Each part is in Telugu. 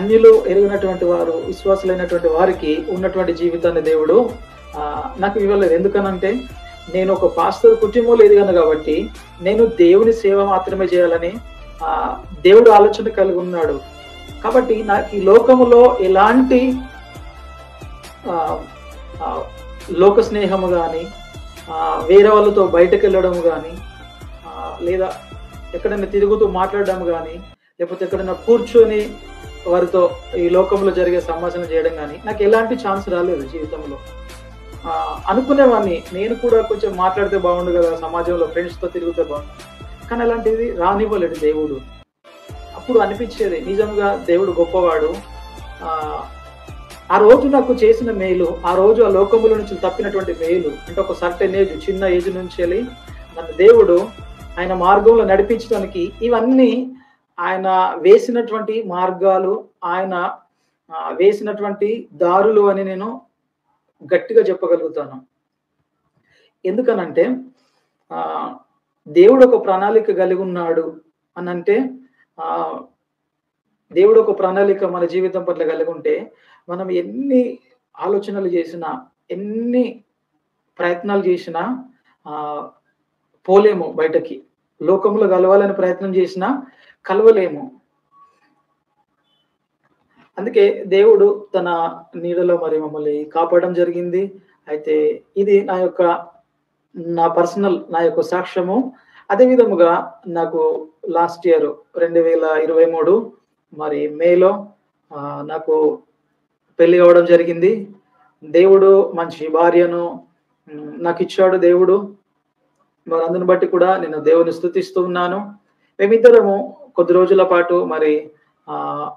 అన్యులు ఎరిగినటువంటి వారు, విశ్వాసులైనటువంటి వారికి ఉన్నటువంటి జీవితాన్ని దేవుడు నాకు ఇవ్వలేదు. ఎందుకనంటే నేను ఒక పాస్టర్ కుటుంబంలో ఎదిగాను కాబట్టి నేను దేవుని సేవ మాత్రమే చేయాలని దేవుడు ఆలోచన కలిగి ఉన్నాడు. కాబట్టి నాకు ఈ లోకములో ఎలాంటి లోక స్నేహము కానీ, వేరే వాళ్ళతో బయటకు వెళ్ళడం కానీ, లేదా ఎక్కడైనా తిరుగుతూ మాట్లాడడం కానీ, లేకపోతే ఎక్కడైనా కూర్చొని వారితో ఈ లోకంలో జరిగే సంభాషణ చేయడం కానీ నాకు ఎలాంటి ఛాన్స్ రాలేదు జీవితంలో. అనుకునేవాడిని నేను కూడా కొంచెం మాట్లాడితే బాగుండు కదా, సమాజంలో ఫ్రెండ్స్తో తిరిగితే బాగుండు, కానీ అలాంటిది రానివ్వలేడు దేవుడు. అప్పుడు అనిపించేది నిజంగా దేవుడు గొప్పవాడు. ఆ రోజు నాకు చేసిన మేలు, ఆ రోజు ఆ లోకముల నుంచి తప్పినటువంటి మేలు, అంటే ఒక సర్టెన్ ఏజ్, చిన్న ఏజ్ నుంచి వెళ్ళి నన్ను దేవుడు ఆయన మార్గంలో నడిపించడానికి ఇవన్నీ ఆయన వేసినటువంటి మార్గాలు, ఆయన వేసినటువంటి దారులు అని నేను గట్టిగా చెప్పగలుగుతాను. ఎందుకనంటే దేవుడు ఒక ప్రణాళిక కలిగి ఉన్నాడు అని అంటే, దేవుడు ఒక ప్రణాళిక మన జీవితం పట్ల కలిగి ఉంటే మనం ఎన్ని ఆలోచనలు చేసినా, ఎన్ని ప్రయత్నాలు చేసినా పోలేము బయటకి. లోకంలో కలవాలని ప్రయత్నం చేసినా కలవలేము. అందుకే దేవుడు తన నీడలో మరి మమ్మల్ని కాపాడడం జరిగింది. అయితే ఇది నా పర్సనల్ సాక్ష్యము. అదే విధముగా నాకు లాస్ట్ ఇయర్ 2023 మరి మేలో నాకు పెళ్లి కావడం జరిగింది. దేవుడు మంచి భార్యను నాకు ఇచ్చాడు దేవుడు. మరి అందుని బట్టి కూడా నేను దేవుని స్తుతిస్తూ ఉన్నాను. మేమిద్దరము కొద్ది రోజుల పాటు మరి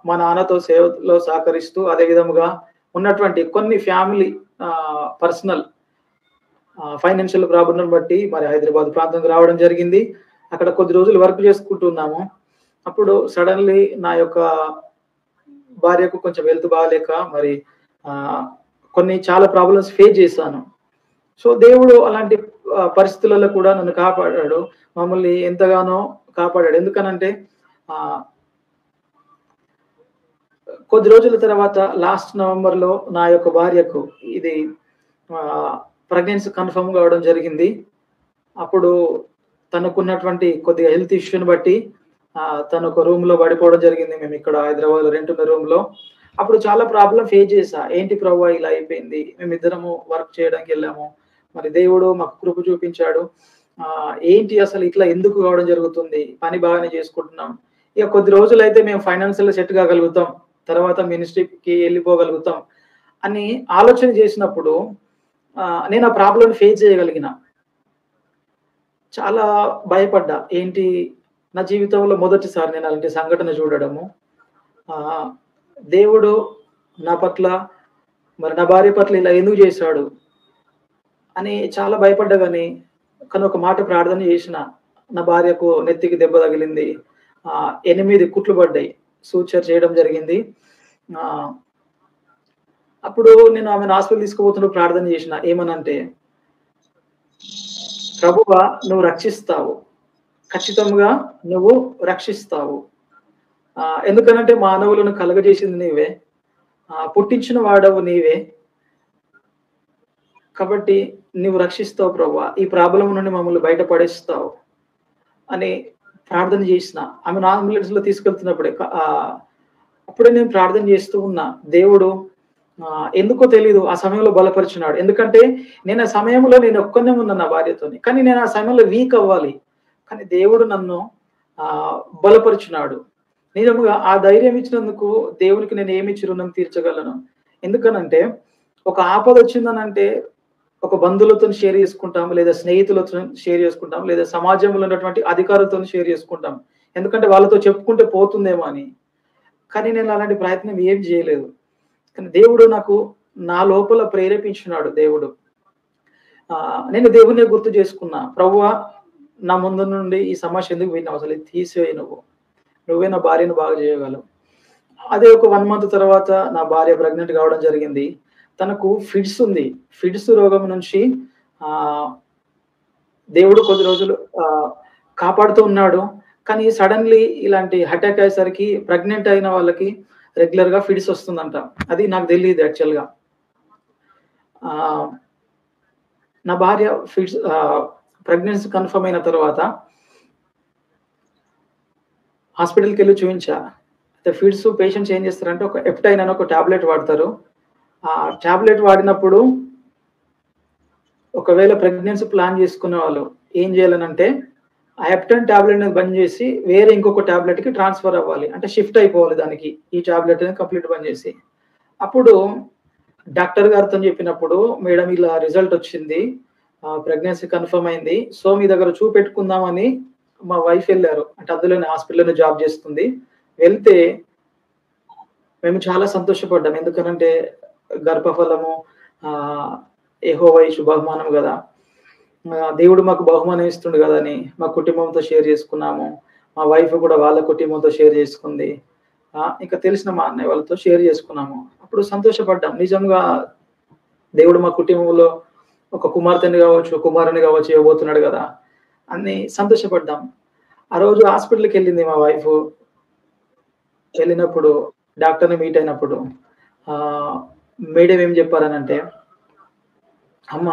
మా నాన్నతో సేవలో సహకరిస్తూ, అదే విధముగా ఉన్నటువంటి కొన్ని ఫ్యామిలీ పర్సనల్ ఫైనాన్షియల్ ప్రాబ్లం బట్టి మరి హైదరాబాద్ ప్రాంతంకి రావడం జరిగింది. అక్కడ కొద్ది రోజులు వర్క్ చేసుకుంటున్నాము. అప్పుడు సడన్లీ నా యొక్క భార్యకు కొంచెం హెల్త్ బాగాలేక మరి కొన్ని చాలా ప్రాబ్లమ్స్ ఫేస్ చేశాను. సో దేవుడు అలాంటి పరిస్థితులలో కూడా నన్ను కాపాడాడు, మమ్మల్ని ఎంతగానో కాపాడాడు. ఎందుకనంటే కొద్ది రోజుల తర్వాత లాస్ట్ నవంబర్లో నా యొక్క భార్యకు ఇది ప్రెగ్నెన్సీ కన్ఫర్మ్ కావడం జరిగింది. అప్పుడు తనకున్నటువంటి కొద్దిగా హెల్త్ ఇష్యూని బట్టి తను ఒక రూమ్ లో పడిపోవడం జరిగింది. మేము ఇక్కడ హైదరాబాద్ లో రెంట్ ఉన్న రూమ్ లో. అప్పుడు చాలా ప్రాబ్లం ఫేస్ చేశా. ఏంటి ప్రభువా ఇలా అయిపోయింది, మేమిద్దరము వర్క్ చేయడానికి వెళ్ళాము, మరి దేవుడు మాకు కృప చూపించాడు, ఏంటి అసలు ఇట్లా ఎందుకు కావడం జరుగుతుంది, పని బాగానే చేసుకుంటున్నాం, ఇక కొద్ది రోజులు అయితే మేము ఫైనాన్షియల్ సెట్ కాగలుగుతాం, తర్వాత మినిస్ట్రీకి వెళ్ళిపోగలుగుతాం అని ఆలోచన చేసినప్పుడు నేను ఆ ప్రాబ్లం ఫేస్ చేయగలిగిన. చాలా భయపడ్డా. ఏంటి నా జీవితంలో మొదటిసారి నేను అలాంటి సంఘటన చూడడము. దేవుడు నా పట్ల మరి నా భార్య పట్ల ఇలా ఎందుకు చేశాడు అని చాలా భయపడ్డా. కానీ ఒక మాట ప్రార్థన చేసిన. నా భార్యకు నెత్తికి దెబ్బ తగిలింది, 8 కుట్లు పడ్డాయి, సూచర్ చేయడం జరిగింది. అప్పుడు నేను ఆమెను హాస్పిటల్ తీసుకుపోతున్నప్పుడు ప్రార్థన చేసిన. ఏమనంటే, ప్రభువా నువ్వు రక్షిస్తావు, ఖచ్చితంగా నువ్వు రక్షిస్తావు. ఎందుకనంటే మానవులను కలగజేసింది నీవే, పుట్టించిన వాడవు నీవే, కాబట్టి నువ్వు రక్షిస్తావు ప్రభువా, ఈ ప్రాబ్లం నుండి మమ్మల్ని బయటపడేస్తావు అని ప్రార్థన చేసిన. ఆమెను అంబులెన్స్ లో తీసుకెళ్తున్నప్పుడే అప్పుడే నేను ప్రార్థన చేస్తూ ఉన్నా. దేవుడు ఎందుకో తెలీదు ఆ సమయంలో బలపరిచినాడు. ఎందుకంటే నేను ఆ సమయంలో నేను ఒక్కనే ఉన్నా నా భార్యతోని, కానీ నేను ఆ సమయంలో వీక్ అవ్వాలి, కానీ దేవుడు నన్ను బలపరిచినాడు. నిజముగా ఆ ధైర్యం ఇచ్చినందుకు దేవునికి నేను ఏమి రుణం తీర్చగలను. ఎందుకనంటే ఒక ఆపద వచ్చిందనంటే ఒక బంధువులతో షేర్ చేసుకుంటాం, లేదా స్నేహితులతో షేర్ చేసుకుంటాం, లేదా సమాజంలో ఉన్నటువంటి అధికారులతో షేర్ చేసుకుంటాం, ఎందుకంటే వాళ్ళతో చెప్పుకుంటే పోతుందేమో అని. కానీ నేను అలాంటి ప్రయత్నం ఏం చేయలేదు. కానీ దేవుడు నాకు నా లోపల ప్రేరేపించినాడు. దేవుడు నేను దేవునే గుర్తు చేసుకున్నా. ప్రభువా నా ముందు నుండి ఈ సమస్య ఎందుకు విన్నావు, అసలు తీసేయి, నువ్వే నా భార్యను బాగా చేయగలవు. అదే ఒక 1 month తర్వాత నా భార్య ప్రెగ్నెంట్ కావడం జరిగింది. తనకు ఫిడ్స్ ఉంది. ఫిడ్స్ రోగం నుంచి దేవుడు కొద్ది రోజులు కాపాడుతూ ఉన్నాడు. కానీ సడన్లీ ఇలాంటి అటాక్ అయ్యేసరికి ప్రెగ్నెంట్ అయిన వాళ్ళకి రెగ్యులర్‌గా ఫిడ్స్ వస్తుందంట. అది నాకు తెలీదు యాక్చువల్‌గా. ఆహ్, నా భార్య ప్రెగ్నెన్సీ కన్ఫర్మ్ అయిన తర్వాత హాస్పిటల్‌కెళ్ళి చూయించా. అయితే ఫిడ్స్ పేషెంట్స్ ఏం చేస్తారంటే ఒక ఎప్టైన్ అని ఒక టాబ్లెట్ వాడతారు. ఆ టాబ్లెట్ వాడినప్పుడు ఒకవేళ ప్రెగ్నెన్సీ ప్లాన్ చేసుకునే వాళ్ళు ఏం చేయాలనంటే, ఆ ఎప్టైన్ టాబ్లెట్‌ని బంద్ చేసి వేరే ఇంకొక టాబ్లెట్‌కి ట్రాన్స్‌ఫర్ అవ్వాలి. అంటే షిఫ్ట్ అయిపోవాలి దానికి. ఈ టాబ్లెట్‌ని కంప్లీట్ బంద్ చేసి. అప్పుడు డాక్టర్ గారితోని చెప్పినప్పుడు, "మేడం ఇలా రిజల్ట్ వచ్చింది. ప్రెగ్నెన్సీ కన్ఫర్మ్ అయింది. సో, మీ దగ్గర చూపెట్టుకుందామని" మా వైఫ్ ఎళ్లారు. అంటే అందులోనే హాస్పిటల్‌లోనే జాబ్ చేస్తుంది. వెళ్తే మేము చాలా సంతోషపడ్డాం. ఎందుకనంటే గర్భఫలము ఆహ్, యెహోవా ఇచ్చు బహుమానం గదా! దేవుడు మాకు బహుమానం ఇస్తుండు గదా! అని మా కుటుంబంతో షేర్ చేసుకున్నాము. మా వైఫ్ కూడా వాళ్ళ కుటుంబంతో షేర్ చేసుకుంది. ఇంకా తెలిసిన మా అన్నయ్య వాళ్ళతో షేర్ చేసుకున్నాము. అప్పుడు సంతోషపడ్డాం. నిజంగా దేవుడు మా కుటుంబంలో ఒక కుమార్తెని గావచ్చు, కుమారుని గావచ్చు ఇవ్వబోతున్నాడు గదా! అని సంతోషపడ్డాం. ఆ రోజు హాస్పిటల్‌కెళ్ళింది మా వైఫు. వెళ్ళినప్పుడు డాక్టర్‌ని మీట్ అయినప్పుడు ఆహ్, మేడం ఏం చెప్పారనంటే, "అమ్మ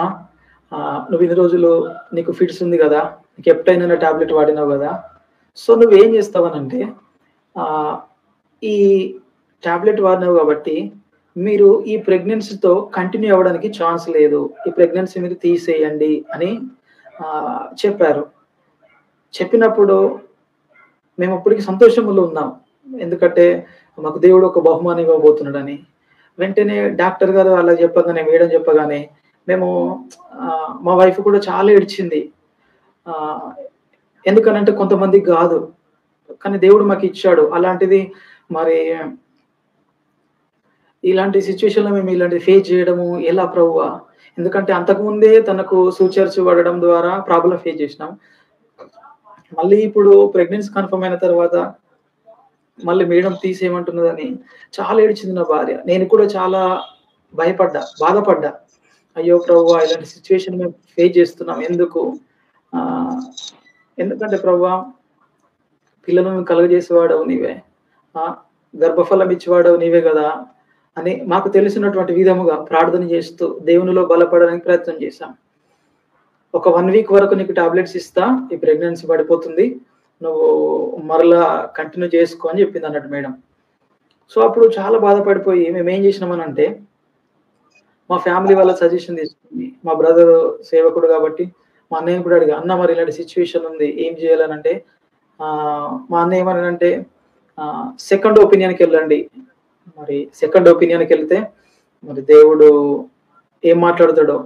నువ్వు ఇన్ని రోజులు నీకు ఫిట్స్ ఉంది గదా! నీకు ఎప్టైన్ అనే టాబ్లెట్ వాడినావు గదా! సో, నువ్వేం చేస్తావనంటే ఆహ్, ఈ టాబ్లెట్ వాడినావు గాబట్టి, మీరు ఈ ప్రెగ్నెన్సీతో కంటిన్యూ అవ్వడానికి ఛాన్స్ లేదు. ఈ ప్రెగ్నెన్సీ మీరు తీసేయండి" అని చెప్పారు. చెప్పినప్పుడు మేమప్పటికి సంతోషంలో ఉన్నాం. ఎందుకంటే, మాకు దేవుడు ఒక బహుమానం ఇవ్వబోతున్నాడని. వెంటనే డాక్టర్ గారు అలా చెప్పగానే, మేడం చెప్పగానే మేము మా వైఫ్ కూడా చాలా ఏడ్చింది. ఆహ్, ఎందుకనంటే కొంతమందికి గాదు. కానీ దేవుడు మాకిచ్చాడు. అలాంటిది మరి ఇలాంటి సిట్యుయేషన్‌లో మేము ఇలాంటివి ఫేస్ చేయడము ఎలా ప్రభువా? ఎందుకంటే అంతకుముందే తనకు సూచర్స్ పడడం ద్వారా ప్రాబ్లమ్ ఫేస్ చేసినాం. మళ్ళీ ఇప్పుడు ప్రెగ్నెన్సీ కన్ఫర్మ్ అయిన తర్వాత మళ్ళీ మేడం తీసేయమంటున్నదని చాలా ఏడ్చింది నా భార్య. నేను కూడా చాలా భయపడ్డా, బాధపడ్డా. అయ్యో ప్రభువా! ఇలాంటి సిట్యుయేషన్ మేము ఫేస్ చేస్తున్నాం. ఎందుకు? ఆహ్, ఎందుకంటే ప్రభువా పిల్లలను కలుగజేసేవాడవు నీవే. ఆ! గర్భఫలం ఇచ్చేవాడవు నీవే గదా! అని మాకు తెలిసినటువంటి విధముగా ప్రార్థన చేస్తూ దేవునిలో బలపడడానికి ప్రయత్నం చేశాం. ఒక 1 వీక్ వరకు నీకు టాబ్లెట్స్ ఇస్తా. ఈ ప్రెగ్నెన్సీ పడిపోతుంది. నువ్వు మరలా కంటిన్యూ చేసుకో అని చెప్పిందన్నట్టు మేడం. సో, అప్పుడు చాలా బాధపడిపోయి మేమేం చేసినామనంటే, మా ఫ్యామిలీ వాళ్ళ సజెషన్ తీసుకొని, మా బ్రదరు సేవకుడు కాబట్టి, మా అన్నయ్యని కూడా అడిగా. "అన్న మరి ఇలాంటి సిట్యుయేషన్ ఉంది. ఏం చేయాలనంటే" మా అన్నయ్య ఏమన్నాడంటే, సెకండ్ ఒపీనియన్‌కెళ్ళండి. మరి సెకండ్ ఒపీనియన్‌కెళ్తే, మరి దేవుడు ఏం మాట్లాడతాడో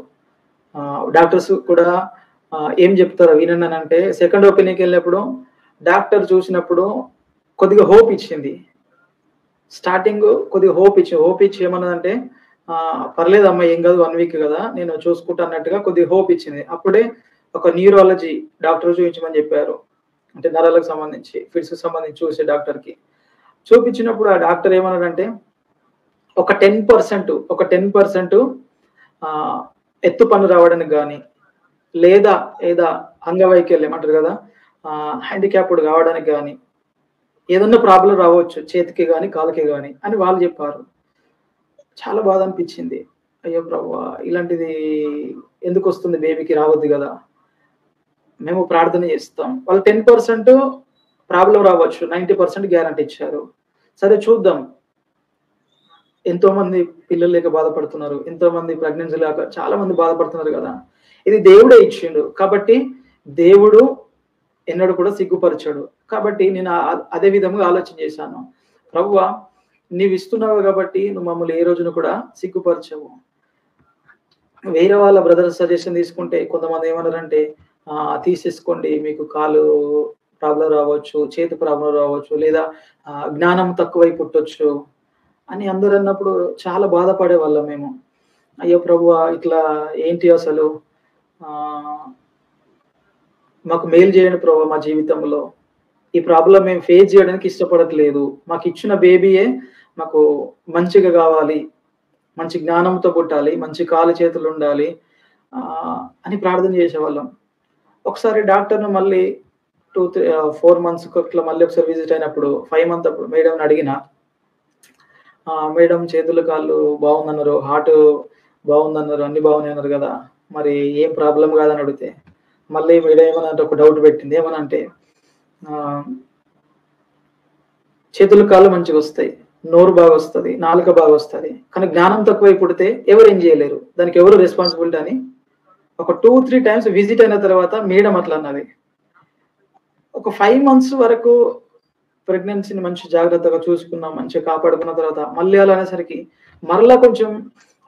డాక్టర్స్ కూడా ఏం చెప్తారో వినండనంటే, సెకండ్ ఒపీనియన్‌కెళ్ళినప్పుడు డాక్టర్ చూసినప్పుడు కొద్దిగా హోప్ ఇచ్చింది. స్టార్టింగ్ కొద్దిగా హోప్ ఇచ్చి ఏమన్నదంటే, "పర్లేదమ్మా ఏం కాదు 1 వీక్ కదా! నేను చూసుకుంటా" అన్నట్టుగా కొద్దిగా హోప్ ఇచ్చింది. అప్పుడే ఒక న్యూరాలజీ డాక్టర్ చూయించమని చెప్పారు. అంటే నరాలకు సంబంధించి, ఫిట్స్‌కి సంబంధించి చూసే డాక్టర్‌కి. చూపించినప్పుడు ఆ డాక్టర్ ఏమన్నాడంటే, ఒక 10% ఒక 10% ఆహ్, ఎత్తు పన్ను రావడానికి గాని, లేదా ఏదా అంగవైకల్యం అంటారు గదా! హ్యాండిక్యాప్డ్ కావడానికి గాని, ఏదన్నా ప్రాబ్లమ్ రావచ్చు. చేతికి గాని, కాలుకి గాని అని వాళ్ళు జెప్పారు. చాలా బాధ అనిపిచ్చింది. అయ్యో ప్రభువా! ఇలాంటిది ఎందుకొస్తుంది బేబీకి రావద్దు గదా! మేము ప్రార్థన చేస్తాం. వాళ్ళు 10% ప్రాబ్లమ్ రావచ్చు. 90% గ్యారంటీ ఇచ్చారు. సరే చూద్దాం. ఎంతోమంది పిల్లలు లేక బాధపడుతున్నారు. ఎంతోమంది ప్రెగ్నెన్సీ లేక చాలా మంది బాధపడుతున్నారు గదా! ఇది దేవుడే ఇచ్చిండు. కాబట్టి దేవుడు ఎన్నడూ కూడా సిగ్గుపరచడు. కాబట్టి నేను అదే విధంగా ఆలోచన చేశాను. ప్రభువా! నీవిస్తున్నావు గాబట్టి నువ్వు మమ్మల్ని ఏ రోజున కూడా సిగ్గుపరచవు. వేరే వాళ్ళ బ్రదర్స్ సజెషన్ తీసుకుంటే కొంతమంది ఏమన్నారంటే తీసేసుకోండి మీకు కాలు ప్రాబ్లమ్ రావచ్చు, చేతి ప్రాబ్లమ్ రావచ్చు, లేదా జ్ఞానం తక్కువై పుట్టొచ్చు అని అందరన్నప్పుడు చాలా బాధపడేవాళ్ళం మేము. అయ్యో ప్రభువా! ఇట్లా ఏంటి అసలు ఆహ్, మాకు మేలు చేయండి ప్రభువా మా జీవితంలో. ఈ ప్రాబ్లమ్ మేము ఫేస్ చేయడానికి ఇష్టపడట్లేదు. మాకిచ్చిన బేబీయే మాకు మంచిగా గావాలి. మంచి జ్ఞానంతో పుట్టాలి. మంచి కాళ్ళు చేతులుండాలి. అని ప్రార్థన చేసేవాళ్ళం. ఒకసారి డాక్టర్‌ని మళ్ళీ 4 మంత్స్‌కి అట్లా మళ్ళీ ఒకసారి విజిట్ అయినప్పుడు 5 మంత్ అప్పుడు మేడంని అడిగినా, మేడం చేతులు, కాళ్ళు బావుందన్నారు. హార్ట్ బావుందన్నారు. అన్నీ బాగున్నాయి అన్నారు గదా! మరి ఏం ప్రాబ్లమ్ గాదని అడిగితే, మళ్ళీ మేడం ఏమనంటే ఒక డౌట్ పెట్టింది. ఏమనంటే ఆహ్, చేతులు, కాళ్ళు మంచిగొస్తాయి. నోరు బాగొస్తది. నాలుక బాగొస్తది. కానీ జ్ఞానం తక్కువై పుడితే ఎవరేం జేయలేరు. దానికి ఎవరు రెస్పాన్సిబిలిటీ అని ఒక 2, 3 టైమ్స్ విజిట్ అయిన తర్వాత మేడం అట్లా అన్నది. ఒక 5 మంత్స్ వరకు ప్రెగ్నెన్సీని మంచి జాగ్రత్తగా చూసుకున్నాం. మంచిగా కాపాడుకున్న తర్వాత మళ్ళీ అలా అనేసరికి మరలా కొంచెం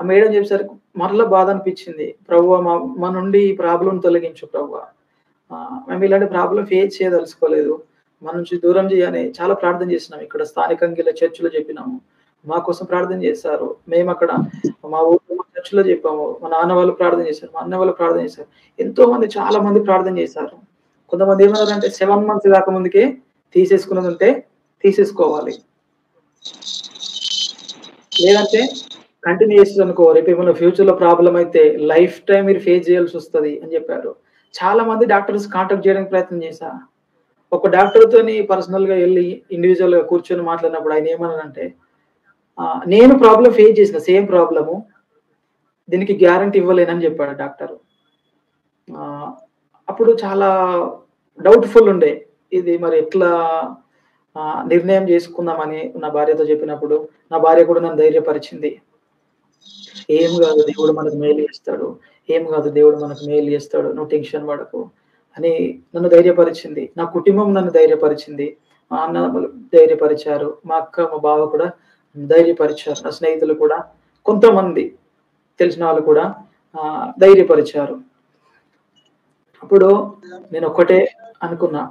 ఆ మేడం చెప్పేసరికి మరలా బాధ అనిపించింది. ప్రభువా మా నుండి ఈ ప్రాబ్లమ్ తొలగించు ప్రభువా. మేము ఇలాంటి ప్రాబ్లమ్ ఫేస్ చేయదలుచుకోలేదు. మా నుంచి దూరం చేయని చాలా ప్రార్థన చేసినాం. ఇక్కడ స్థానికంగా ఇలా చర్చ్‌లో చెప్పినాము. మా కోసం ప్రార్థన చేశారు. మేమక్కడ మా ఊర్లో చర్చ్‌లో చెప్పాము. మా నాన్న వాళ్ళు ప్రార్థన చేశారు. మా అన్న వాళ్ళు ప్రార్థన చేశారు. ఎంతోమంది చాలా మంది ప్రార్థన చేశారు. కొంతమంది ఏమన్నారంటే 7 మంత్స్ కాకముందుకే తీసేసుకున్నదుంటే తీసేసుకోవాలి. లేదంటే కంటిన్యూ చేసిర్రనుకో రేపేమన్నా ఫ్యూచర్‌లో ప్రాబ్లమ్ అయితే లైఫ్ టైమ్ మీరు ఫేస్ చేయాల్సొస్తది అని చెప్పారు. చాలా మంది డాక్టర్స్ కాంటాక్ట్ చేయడానికి ప్రయత్నం చేశా. ఒక డాక్టర్‌తోని పర్సనల్‌గా ఎళ్లి ఇండివిడ్యుయల్‌గా కూర్చొని మాట్లాడినప్పుడు ఆయన ఏమన్నారంటే నేను ప్రాబ్లమ్ ఫేస్ చేసిన సేమ్ ప్రాబ్లము. దీనికి గ్యారంటీ ఇవ్వలేనని చెప్పాడు డాక్టరు. ఆహ్, అప్పుడు చాలా డౌట్‌ఫుల్ ఉండే. ఇది మరి ఎట్లా నిర్ణయం చేసుకుందామని నా భార్యతో చెప్పినప్పుడు, నా భార్య కూడా నన్ను ధైర్యపరిచింది. "ఏం గాదు దేవుడు మనకు మేలు చేస్తాడు. ఏం గాదు దేవుడు మనకు మేలు చేస్తాడు. నువ్వు టెన్షన్ పడకు" అని నన్ను ధైర్యపరిచింది. నా కుటుంబం నన్ను ధైర్యపరిచింది. మా అన్నదమ్ములు ధైర్యపరిచారు. మా అక్క, మా బావ కూడా ధైర్యపరిచారు. నా స్నేహితులు కూడా కొంతమంది తెలిసిన వాళ్ళు కూడా ధైర్యపరిచారు. అప్పుడు నేనొక్కటే అనుకున్నా.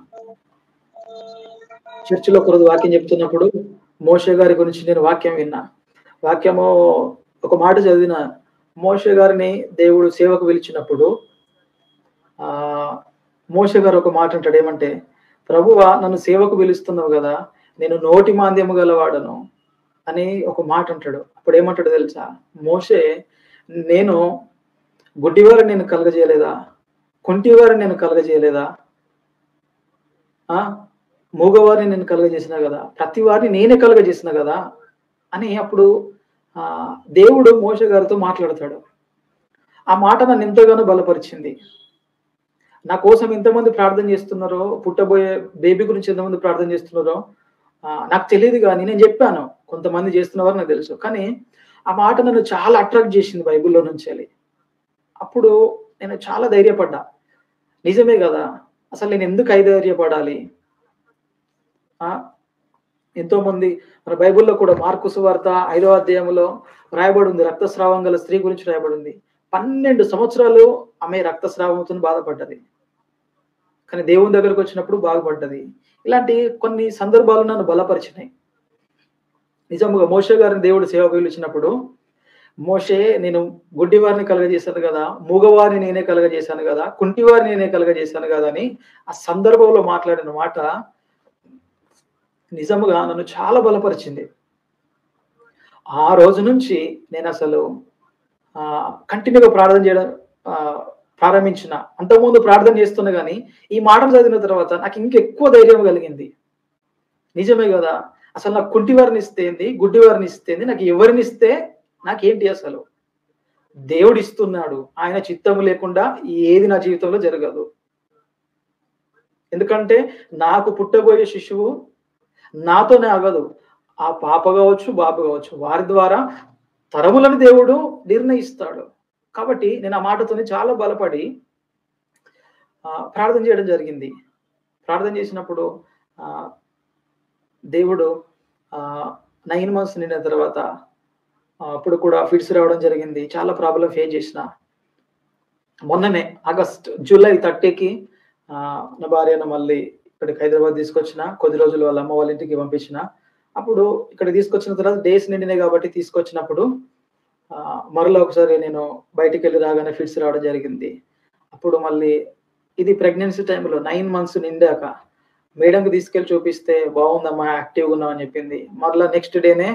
చర్చిలో ఒకరోజు వాక్యం చెప్తున్నప్పుడు మోషే గారి గురించి నేను వాక్యం విన్నా. వాక్యము ఒక మాట చదివిన మోషే గారిని దేవుడు సేవకు పిలిచినప్పుడు ఆహ్, మోషే గారు ఒక మాట అంటాడు ఏమంటే, "ప్రభువా నన్ను సేవకు పిలుస్తున్నావు గదా! నేను నోటి మాంద్యము గలవాడను" అని ఒక మాట అంటాడు. అప్పుడేమంటాడో తెలుసా? మోషే నేను గుడ్డివారిని నేను కలుగజేయలేదా? కుంటివారిని నేను కలుగజేయలేదా? ఆ! మూగవారిని నేను కలుగజేసినా గదా! ప్రతి వారిని నేనే కలుగజేసినా గదా! అని అప్పుడు దేవుడు మోషే గారితో మాట్లాడతాడు. ఆ మాట నన్నెంతగానో బలపరిచింది. నా కోసం ఎంతమంది ప్రార్థన చేస్తున్నారో, పుట్టబోయే బేబీ గురించి ఎంతమంది ప్రార్థన చేస్తున్నారో నాకు తెలీదు గానీ నేను జెప్పాను. కొంతమంది చేస్తున్నవారు నాకు తెలుసు. కానీ ఆ మాట నన్ను చాలా అట్రాక్ట్ జేసింది బైబిల్‌లో నుంచెల్లి. అప్పుడు నేను చాలా ధైర్యపడ్డా. నిజమే గదా! అసలు నేనెందుకు అధైర్యపడాలి? ఆ! ఎంతోమంది మన బైబిల్‌లో కూడా మార్కు సువార్త 5వ అధ్యాయంలో రాయబడింది. రక్తస్రావం గల స్త్రీ గురించి రాయబడింది. 12 సంవత్సరాలు ఆమె రక్తస్రావంతోని బాధపడ్డది. కానీ దేవుని దగ్గరకొచ్చినప్పుడు బాగుపడ్డది. ఇలాంటి కొన్ని సందర్భాలు నన్ను బలపరిచినాయి. నిజంగా మోషే గారిని దేవుడు సేవకు పిలిచినప్పుడు, మోషే నేను గుడ్డివారిని కలుగజేశాను గదా! మూగవారిని నేనే కలుగజేశాను గదా! కుంటివారిని నేనే కలుగజేశాను గదా! అని ఆ సందర్భంలో మాట్లాడిన మాట నిజముగా నన్ను చాలా బలపరిచింది. ఆ రోజు నుంచి నేనసలు కంటిన్యూ‌గా ప్రార్థన చేయడం ఆహ్, ప్రారంభించిన. అంతకుముందు ప్రార్థన చేస్తున్నా గాని, ఈ మాటలు చదివిన తర్వాత నాకు ఇంకెక్కువ ధైర్యం కలిగింది. నిజమే గదా! అసలు నాకు కుంటివారినిస్తేంది, గుడ్డివారినిస్తేంది, నాకు ఎవరినిస్తే నాకేంటి అసలు? దేవుడిస్తున్నాడు. ఆయన చిత్తము లేకుండా ఏది నా జీవితంలో జరగదు. ఎందుకంటే నాకు పుట్టబోయే శిశువు నాతోనే ఆగదు. ఆ పాప గావచ్చు, బాబు గావచ్చు. వారి ద్వారా తరములను దేవుడు నిర్ణయిస్తాడు. కాబట్టి నేను ఆ మాటతోని చాలా బలపడి ప్రార్థన చేయడం జరిగింది. ప్రార్థన చేసినప్పుడు ఆహ్, దేవుడు ఆహ్, 9 మంత్స్ నిండిన తర్వాత అప్పుడు కూడా ఫిట్స్ రావడం జరిగింది. చాలా ప్రాబ్లమ్ ఫేస్ చేసిన. మొన్ననే జూలై 30కి నా భార్యను మళ్ళీ ఇక్కడికి హైదరాబాద్ తీసుకొచ్చిన. కొద్ది రోజులు వాళ్ళ అమ్మ వాళ్ళ ఇంటికి పంపించిన. అప్పుడు ఇక్కడికి తీసుకొచ్చిన తర్వాత డేస్ నిండినాయి కాబట్టి తీసుకొచ్చినప్పుడు మరలా ఒకసారి నేను బయటికెళ్ళి రాగానే ఫిట్స్ రావడం జరిగింది. అప్పుడు మళ్ళీ ఇది ప్రెగ్నెన్సీ టైమ్‌లో 9 మంత్స్ నిండాక మేడంకి తీసుకెళ్ళి చూపిస్తే బావుందమ్మా యాక్టివ్‌గా ఉన్నావు అని చెప్పింది. మరలా నెక్స్ట్ డేనే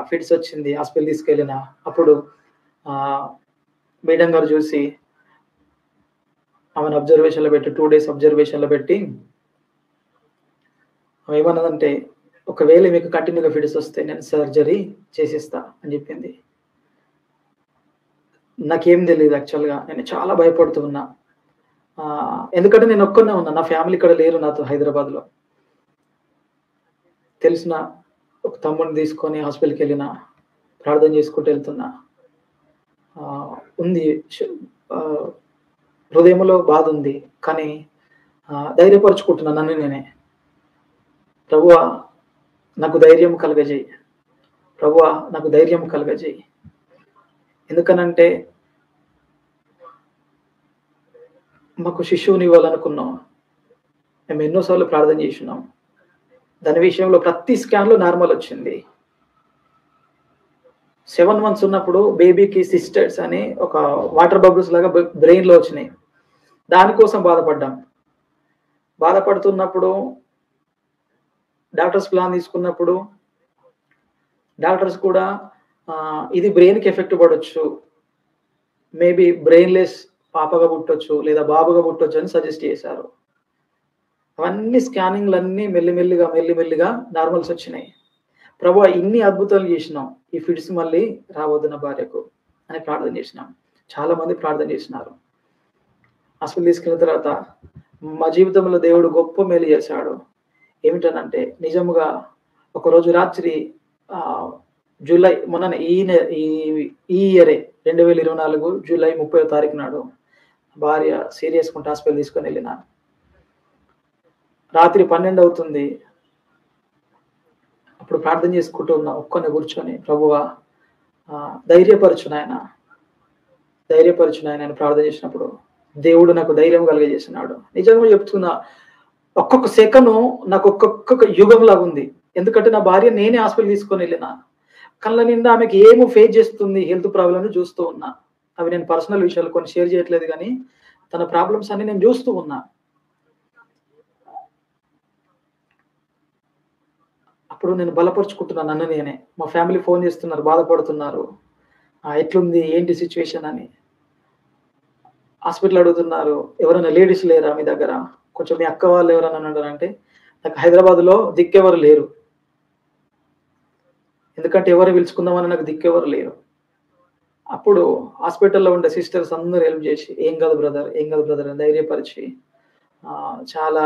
ఫిట్స్ వచ్చింది. హాస్పిటల్ తీసుకెళ్ళిన. అప్పుడు ఆహ్, మేడం గారు చూసి ఆమెను అబ్జర్వేషన్‌లో పెట్టి 2 డేస్ అబ్జర్వేషన్‌లో పెట్టి ఏమన్నదంటే, ఒకవేళ మీకు కంటిన్యూగా ఫిట్స్ వస్తే నేను సర్జరీ చేసిస్తా అని చెప్పింది. నాకేం తెలీదు యాక్చువల్‌గా. నేను చాలా భయపడుతూ ఉన్నా. ఎందుకంటే నేను ఒక్కడినే ఉన్నా. నా ఫ్యామిలీ ఇక్కడ లేరు నాతో హైదరాబాద్‌లో. తెలిసిన ఒక తమ్ముడిని తీసుకొని హాస్పిటల్‌కెళ్ళినా. ప్రార్థన చేసుకుంటూ వెళ్తున్నా. ఉంది. ఆహ్, హృదయంలో బాధుంది. కానీ ధైర్యపరుచుకుంటున్నా నన్ను నేనే. ప్రభువా! నాకు ధైర్యం కలుగజేయి. ప్రభువా! నాకు ధైర్యం కలుగజేయి. ఎందుకనంటే మాకు శిశువునివ్వాలనుకున్నాం. మేము ఎన్నో సార్లు ప్రార్థన చేసినాం. దాని విషయంలో ప్రతి స్కాన్‌లో నార్మల్ వచ్చింది. 7 మంత్స్ ఉన్నప్పుడు బేబీకి సిస్టర్స్ అని ఒక వాటర్ బబుల్స్ లాగా బ్రెయిన్‌లో వచ్చినాయి. దానికోసం బాధపడ్డాం. బాధపడుతున్నప్పుడు డాక్టర్స్ ప్లాన్ తీసుకున్నప్పుడు డాక్టర్స్ కూడా ఇది బ్రెయిన్‌కి ఎఫెక్ట్ పడొచ్చు. మేబీ బ్రెయిన్‌లెస్ పాపగా పుట్టొచ్చు లేదా బాబుగా పుట్టొచ్చు అని సజెస్ట్ చేశారు. అవన్నీ స్కానింగ్‌లన్నీ మెల్లిమెల్లిగా నార్మల్స్ వచ్చినాయి. ప్రభువా! ఇన్ని అద్భుతాలు చేసినాం. ఈ ఫిట్స్ మళ్ళీ రావద్దు నా భార్యకు అని ప్రార్థన చేసినాం. చాలా మంది ప్రార్థన చేసినారు. హాస్పిటల్ తీసుకెళ్ళిన తర్వాత మా జీవితంలో దేవుడు గొప్ప మేలు చేశాడు. ఏమిటనంటే నిజముగా ఒకరోజు రాత్రి జూలై మొన్ననే ఈ ఇయరే 2024 జూలై 30వ తారీఖు నాడు భార్య సీరియస్‌గా ఉంటే హాస్పిటల్ తీసుకొనెళ్ళినా. రాత్రి 12 అవుతుంది. అప్పుడు ప్రార్థన చేసుకుంటూ ఉన్నా ఒక్కడినే కూర్చొని ప్రభువా ధైర్యపరచు నాయనా అని ప్రార్థన చేసినప్పుడు దేవుడు నాకు ధైర్యం కలుగజేసినాడు. నిజంగా చెప్తున్నా ఒక్కొక్క సెకను నాకు ఒక్కొక్క యుగం లాగుంది. ఎందుకంటే నా భార్య నేనే హాస్పిటల్ తీసుకొని వెళ్ళిన. కళ్ళ నిండా ఆమెకి ఏమో ఫేస్ చేస్తుంది హెల్త్ ప్రాబ్లమ్‌ని చూస్తూ ఉన్నా. అవి నేను పర్సనల్ విషయాలు కొన్ని షేర్ చేయట్లేదు గానీ తన ప్రాబ్లమ్స్ అన్ని నేను చూస్తూ ఉన్నా. అప్పుడు నేను బలపరుచుకుంటున్నా నన్ను నేనే. మా ఫ్యామిలీ ఫోన్ చేస్తున్నారు, బాధపడుతున్నారు. ఎట్లుంది? ఏంటి సిట్యుయేషన్ అని. హాస్పిటల్ అడుగుతున్నారు. ఎవరైనా లేడీస్ లేరా మీ దగ్గర? కొంచెం మీ అక్క వాళ్ళు ఎవరైనా ఉన్నారంటే నాకు హైదరాబాద్‌లో దిక్కెవరు లేరు. ఎందుకంటే ఎవరు పిలుచుకుందామని నాకు దిక్కెవరు లేరు. అప్పుడు హాస్పిటల్‌లో ఉండే సిస్టర్స్ అందరూ హెల్ప్ చేసి ఏం కాదు బ్రదర్ అని ధైర్యపరిచి చాలా